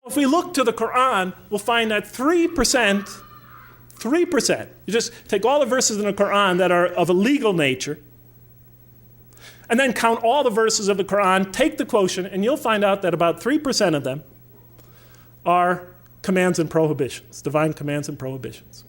If we look to the Quran, we'll find that 3%, you just take all the verses in the Quran that are of a legal nature, and then count all the verses of the Quran, take the quotient, and you'll find out that about 3% of them are commands and prohibitions, divine commands and prohibitions.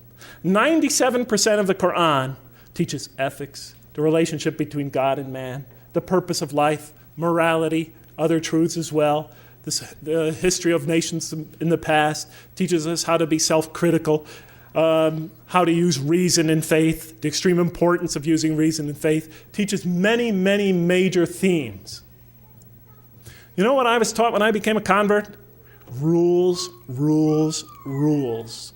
97% of the Quran teaches ethics, the relationship between God and man, the purpose of life, morality, other truths as well. The history of nations in the past teaches us how to be self-critical, how to use reason and faith, the extreme importance of using reason and faith, teaches many, many major themes. You know what I was taught when I became a convert? Rules, rules, rules.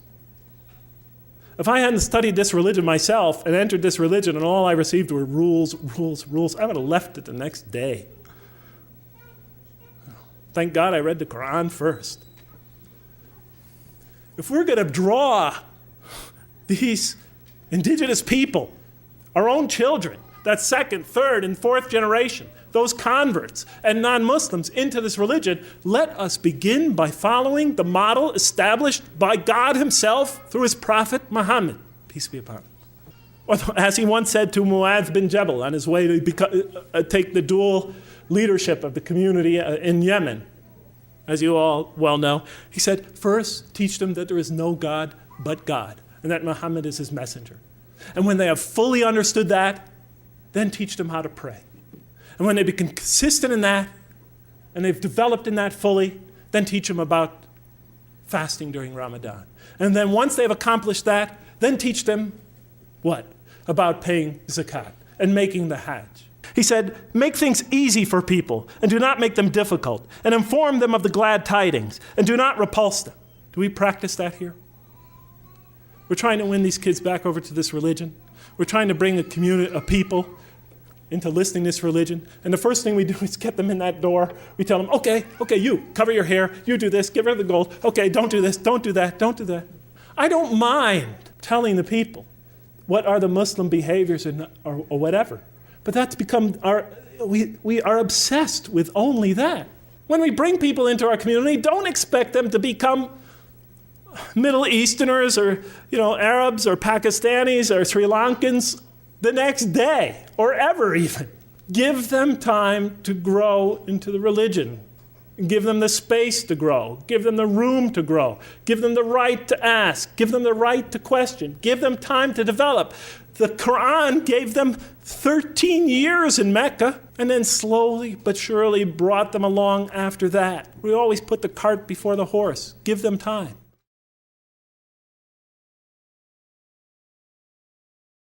If I hadn't studied this religion myself and entered this religion and all I received were rules, rules, rules, I would have left it the next day. Thank God I read the Quran first. If we're going to draw these indigenous people, our own children, that second, third, and fourth generation, those converts and non-Muslims into this religion, let us begin by following the model established by God himself through his prophet Muhammad, peace be upon him. As he once said to Wouldve bin Jabal on his way to take the dual leadership of the community in Yemen, as you all well know, he said, first teach them that there is no God but God, and that Muhammad is his messenger. And when they have fully understood that, then teach them how to pray. And when they become consistent in that, and they've developed in that fully, then teach them about fasting during Ramadan. And then once they've accomplished that, then teach them what? About paying zakat and making the hajj. He said, make things easy for people and do not make them difficult, and inform them of the glad tidings and do not repulse them. Do we practice that here? We're trying to win these kids back over to this religion. We're trying to bring a community, a people into listening to this religion. And the first thing we do is get them in that door. We tell them, okay, you cover your hair, you do this, give her the gold. Okay, don't do this, don't do that, don't do that. I don't mind telling the people what are the Muslim behaviors or whatever. But that's become we are obsessed with only that. When we bring people into our community, don't expect them to become Middle Easterners or Arabs or Pakistanis or Sri Lankans the next day or ever even. Give them time to grow into the religion. Give them the space to grow. Give them the room to grow. Give them the right to ask. Give them the right to question. Give them time to develop. The Quran gave them 13 years in Mecca and then slowly but surely brought them along after that. We always put the cart before the horse. Give them time.